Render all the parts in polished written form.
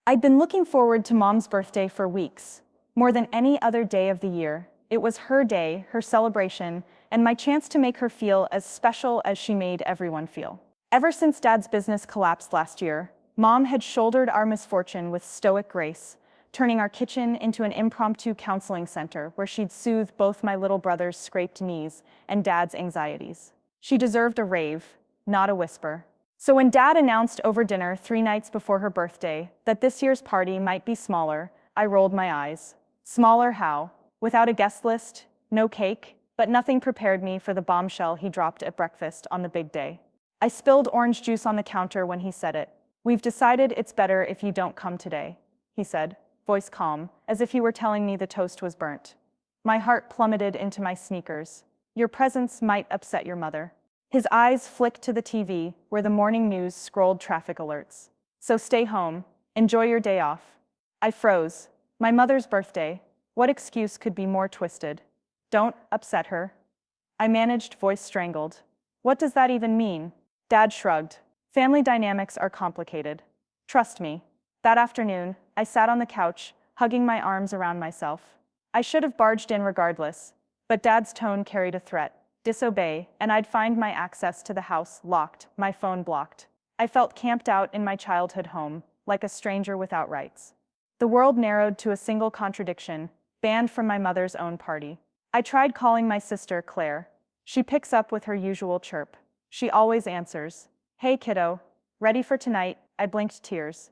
I'd been looking forward to Mom's birthday for weeks. More than any other day of the year, it was her day, her celebration, and my chance to make her feel as special as she made everyone feel. Ever since Dad's business collapsed last year, Mom had shouldered our misfortune with stoic grace, turning our kitchen into an impromptu counseling center where she'd soothe both my little brother's scraped knees and Dad's anxieties. She deserved a rave, not a whisper. So when Dad announced over dinner 3 nights before her birthday that this year's party might be smaller, I rolled my eyes. Smaller how? Without a guest list, no cake, but nothing prepared me for the bombshell he dropped at breakfast on the big day. I spilled orange juice on the counter when he said it. "We've decided it's better if you don't come today," he said, voice calm, as if he were telling me the toast was burnt. My heart plummeted into my sneakers. "Your presence might upset your mother." His eyes flicked to the TV, where the morning news scrolled traffic alerts. "So stay home. Enjoy your day off." I froze. My mother's birthday. What excuse could be more twisted? "Don't upset her." I managed, voice strangled. "What does that even mean?" Dad shrugged. "Family dynamics are complicated. Trust me." That afternoon, I sat on the couch, hugging my arms around myself. I should have barged in regardless, but Dad's tone carried a threat. Disobey, and I'd find my access to the house locked, my phone blocked. I felt camped out in my childhood home, like a stranger without rights. The world narrowed to a single contradiction, banned from my mother's own party. I tried calling my sister, Claire. She picks up with her usual chirp. She always answers. "Hey kiddo, ready for tonight?" I blinked, tears.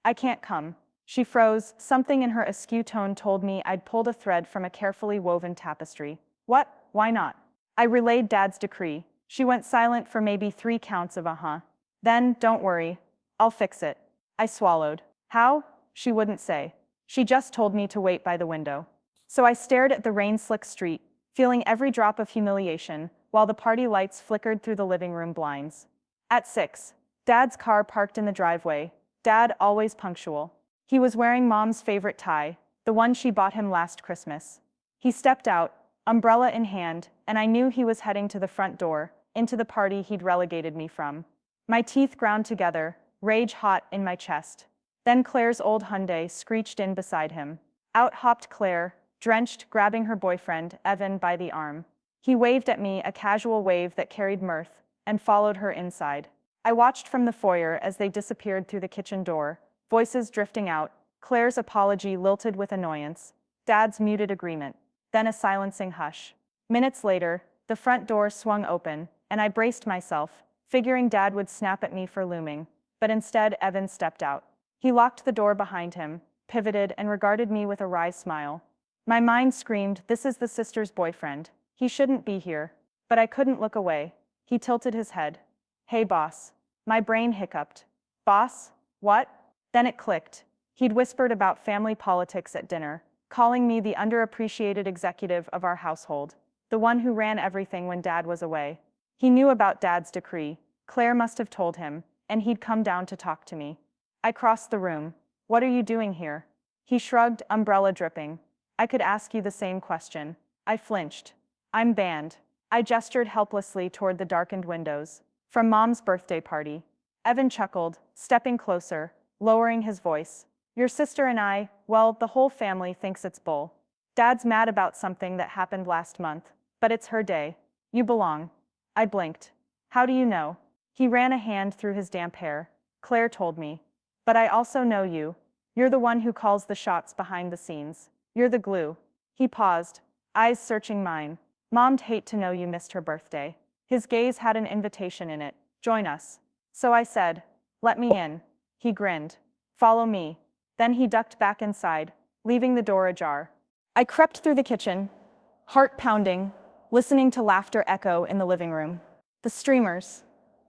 "I can't come." She froze. Something in her askew tone told me I'd pulled a thread from a carefully woven tapestry. "What? Why not?" I relayed Dad's decree. She went silent for maybe 3 counts of uh-huh. Then, "Don't worry. I'll fix it." I swallowed. "How?" She wouldn't say. She just told me to wait by the window. So I stared at the rain-slick street, feeling every drop of humiliation, while the party lights flickered through the living room blinds. At 6, Dad's car parked in the driveway. Dad, always punctual. He was wearing Mom's favorite tie, the one she bought him last Christmas. He stepped out, umbrella in hand, and I knew he was heading to the front door, into the party he'd relegated me from. My teeth ground together, rage hot in my chest. Then Claire's old Hyundai screeched in beside him. Out hopped Claire, drenched, grabbing her boyfriend, Evan, by the arm. He waved at me, a casual wave that carried mirth, and followed her inside. I watched from the foyer as they disappeared through the kitchen door, voices drifting out, Claire's apology lilted with annoyance, Dad's muted agreement, then a silencing hush. Minutes later, the front door swung open, and I braced myself, figuring Dad would snap at me for looming, but instead Evan stepped out. He locked the door behind him, pivoted, and regarded me with a wry smile. My mind screamed, this is the sister's boyfriend. He shouldn't be here. But I couldn't look away. He tilted his head. "Hey, boss." My brain hiccuped. "Boss? What?" Then it clicked. He'd whispered about family politics at dinner, calling me the underappreciated executive of our household, the one who ran everything when Dad was away. He knew about Dad's decree. Claire must have told him, and he'd come down to talk to me. I crossed the room. "What are you doing here?" He shrugged, umbrella dripping. "I could ask you the same question." I flinched. "I'm banned." I gestured helplessly toward the darkened windows. "From Mom's birthday party." Evan chuckled, stepping closer, lowering his voice. "Your sister and I, well, the whole family thinks it's bull. Dad's mad about something that happened last month, but it's her day. You belong." I blinked. "How do you know?" He ran a hand through his damp hair. "Claire told me. But I also know you. You're the one who calls the shots behind the scenes. You're the glue." He paused, eyes searching mine. "Mom'd hate to know you missed her birthday." His gaze had an invitation in it. "Join us." So I said, "Let me in." He grinned. "Follow me." Then he ducked back inside, leaving the door ajar. I crept through the kitchen, heart pounding, listening to laughter echo in the living room. The streamers,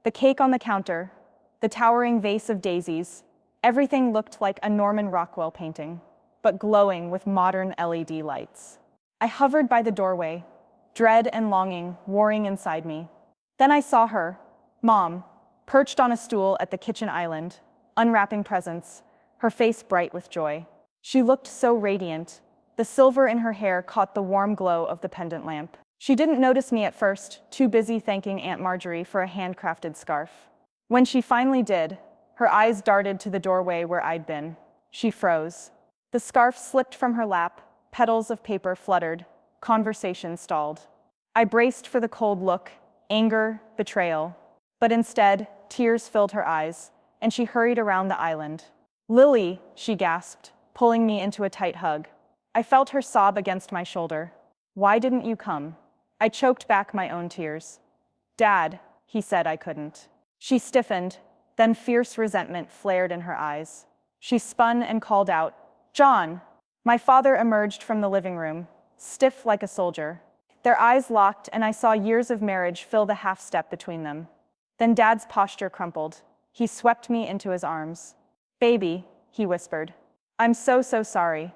the cake on the counter, the towering vase of daisies, everything looked like a Norman Rockwell painting, but glowing with modern LED lights. I hovered by the doorway, dread and longing warring inside me. Then I saw her, Mom, perched on a stool at the kitchen island, unwrapping presents, her face bright with joy. She looked so radiant. The silver in her hair caught the warm glow of the pendant lamp. She didn't notice me at first, too busy thanking Aunt Marjorie for a handcrafted scarf. When she finally did, her eyes darted to the doorway where I'd been. She froze. The scarf slipped from her lap, petals of paper fluttered, conversation stalled. I braced for the cold look, anger, betrayal. But instead, tears filled her eyes, and she hurried around the island. "Lily," she gasped, pulling me into a tight hug. I felt her sob against my shoulder. "Why didn't you come?" I choked back my own tears. "Dad," he said I couldn't. She stiffened, then fierce resentment flared in her eyes. She spun and called out, "John!" My father emerged from the living room, stiff like a soldier. Their eyes locked, and I saw years of marriage fill the half-step between them. Then Dad's posture crumpled. He swept me into his arms. "Baby," he whispered. "I'm so sorry."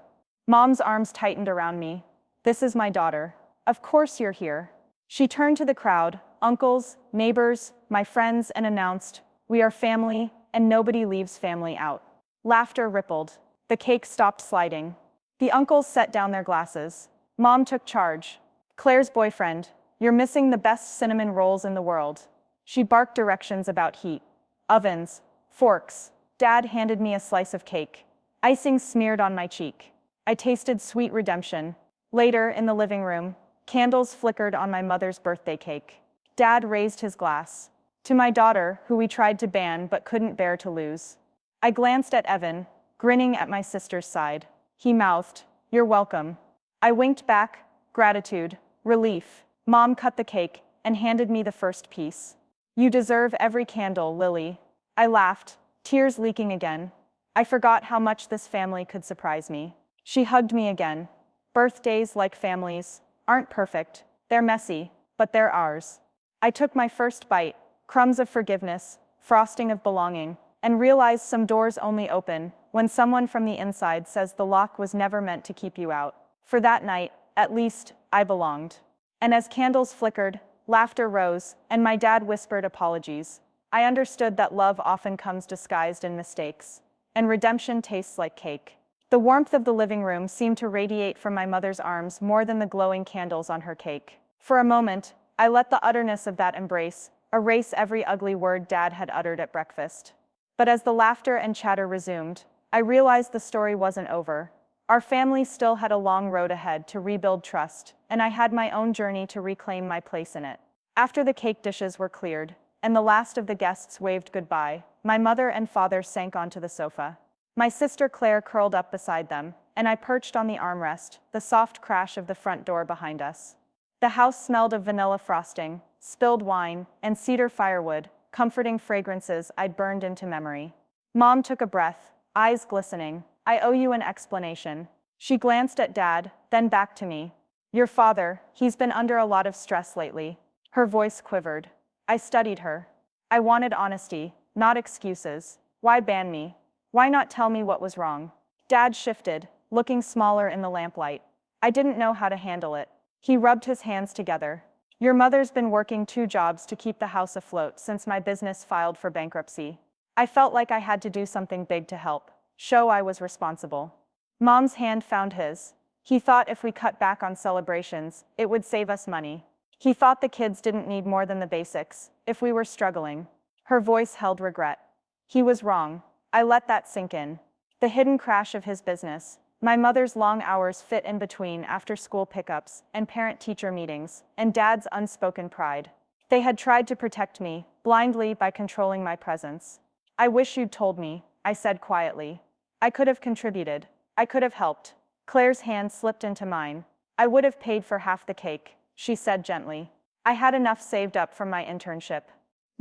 Mom's arms tightened around me. "This is my daughter. Of course you're here." She turned to the crowd, uncles, neighbors, my friends, and announced, "We are family, and nobody leaves family out." Laughter rippled. The cake stopped sliding. The uncles set down their glasses. Mom took charge. "Claire's boyfriend, you're missing the best cinnamon rolls in the world." She barked directions about heat. Ovens, forks. Dad handed me a slice of cake. Icing smeared on my cheek. I tasted sweet redemption. Later, in the living room, candles flickered on my mother's birthday cake. Dad raised his glass. "To my daughter, who we tried to ban but couldn't bear to lose." I glanced at Evan, grinning at my sister's side. He mouthed, "You're welcome." I winked back, gratitude, relief. Mom cut the cake and handed me the first piece. "You deserve every candle, Lily." I laughed, tears leaking again. I forgot how much this family could surprise me. She hugged me again. "Birthdays, like families, aren't perfect. They're messy, but they're ours." I took my first bite, crumbs of forgiveness, frosting of belonging, and realized some doors only open when someone from the inside says the lock was never meant to keep you out. For that night, at least, I belonged. And as candles flickered, laughter rose, and my dad whispered apologies. I understood that love often comes disguised in mistakes, and redemption tastes like cake. The warmth of the living room seemed to radiate from my mother's arms more than the glowing candles on her cake. For a moment, I let the utterness of that embrace erase every ugly word Dad had uttered at breakfast. But as the laughter and chatter resumed, I realized the story wasn't over. Our family still had a long road ahead to rebuild trust, and I had my own journey to reclaim my place in it. After the cake dishes were cleared, and the last of the guests waved goodbye, my mother and father sank onto the sofa. My sister Claire curled up beside them, and I perched on the armrest, the soft crash of the front door behind us. The house smelled of vanilla frosting, spilled wine, and cedar firewood, comforting fragrances I'd burned into memory. Mom took a breath, eyes glistening. "I owe you an explanation." She glanced at Dad, then back to me. "Your father, he's been under a lot of stress lately." Her voice quivered. I studied her. I wanted honesty, not excuses. Why ban me? Why not tell me what was wrong? Dad shifted, looking smaller in the lamplight. I didn't know how to handle it. He rubbed his hands together. "Your mother's been working 2 jobs to keep the house afloat since my business filed for bankruptcy." I felt like I had to do something big to help, show I was responsible. Mom's hand found his. He thought if we cut back on celebrations, it would save us money. He thought the kids didn't need more than the basics, if we were struggling. Her voice held regret. He was wrong. I let that sink in. The hidden crash of his business, my mother's long hours fit in between after-school pickups and parent-teacher meetings, and Dad's unspoken pride. They had tried to protect me, blindly by controlling my presence. "I wish you'd told me," I said quietly. "I could have contributed. I could have helped." Claire's hand slipped into mine. "I would have paid for half the cake," she said gently. "I had enough saved up from my internship."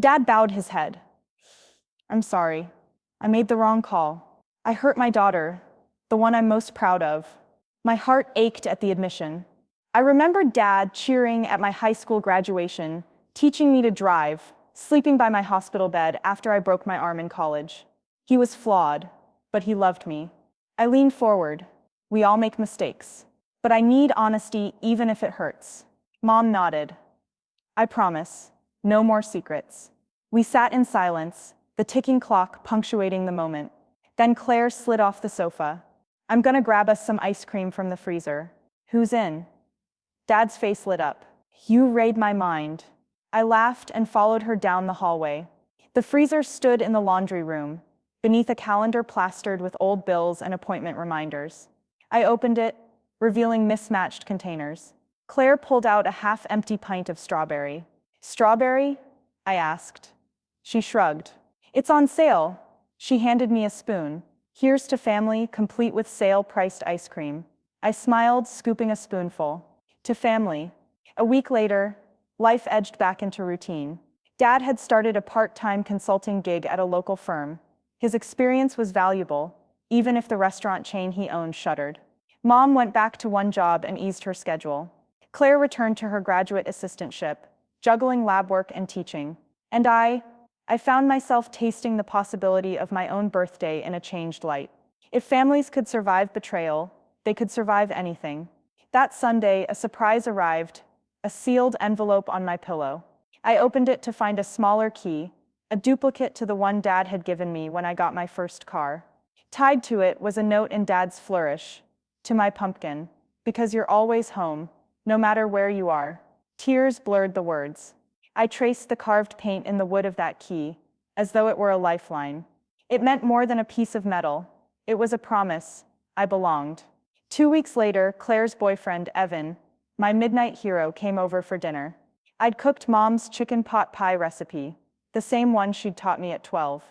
Dad bowed his head. "I'm sorry. I made the wrong call. I hurt my daughter, the one I'm most proud of." My heart ached at the admission. I remembered Dad cheering at my high school graduation, teaching me to drive, sleeping by my hospital bed after I broke my arm in college. He was flawed, but he loved me. I leaned forward. "We all make mistakes. But I need honesty even if it hurts." Mom nodded. "I promise. No more secrets." We sat in silence, the ticking clock punctuating the moment. Then Claire slid off the sofa. "I'm gonna grab us some ice cream from the freezer." "Who's in?" Dad's face lit up. "You read my mind." I laughed and followed her down the hallway. The freezer stood in the laundry room. beneath a calendar plastered with old bills and appointment reminders. I opened it, revealing mismatched containers. Claire pulled out a half-empty pint of strawberry. Strawberry? I asked. She shrugged. It's on sale. She handed me a spoon. Here's to family, complete with sale-priced ice cream. I smiled, scooping a spoonful. To family. A week later, life edged back into routine. Dad had started a part-time consulting gig at a local firm. His experience was valuable, even if the restaurant chain he owned shuttered. Mom went back to one job and eased her schedule. Claire returned to her graduate assistantship, juggling lab work and teaching. And I found myself tasting the possibility of my own birthday in a changed light. If families could survive betrayal, they could survive anything. That Sunday, a surprise arrived, a sealed envelope on my pillow. I opened it to find a smaller key, a duplicate to the one Dad had given me when I got my first car. Tied to it was a note in Dad's flourish. To my pumpkin, because you're always home, no matter where you are. Tears blurred the words. I traced the carved paint in the wood of that key, as though it were a lifeline. It meant more than a piece of metal. It was a promise. I belonged. 2 weeks later, Claire's boyfriend, Evan, my midnight hero, came over for dinner. I'd cooked Mom's chicken pot pie recipe, the same one she'd taught me at 12.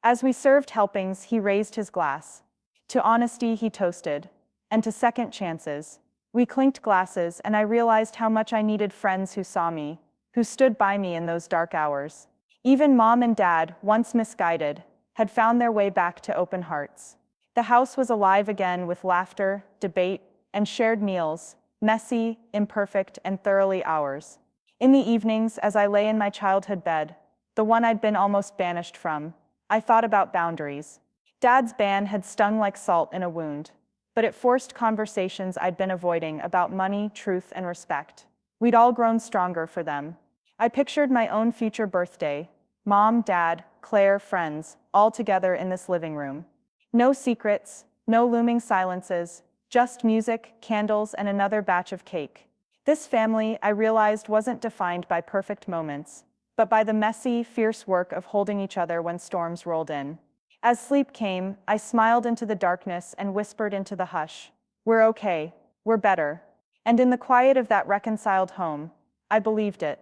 As we served helpings, he raised his glass. To honesty, he toasted. And to second chances. We clinked glasses, and I realized how much I needed friends who saw me, who stood by me in those dark hours. Even Mom and Dad, once misguided, had found their way back to open hearts. The house was alive again with laughter, debate, and shared meals, messy, imperfect, and thoroughly ours. In the evenings, as I lay in my childhood bed, the one I'd been almost banished from, I thought about boundaries. Dad's ban had stung like salt in a wound, but it forced conversations I'd been avoiding about money, truth, and respect. We'd all grown stronger for them. I pictured my own future birthday, Mom, Dad, Claire, friends, all together in this living room. No secrets, no looming silences, just music, candles, and another batch of cake. This family, I realized, wasn't defined by perfect moments, but by the messy, fierce work of holding each other when storms rolled in. As sleep came, I smiled into the darkness and whispered into the hush, "We're okay, we're better." And in the quiet of that reconciled home, I believed it.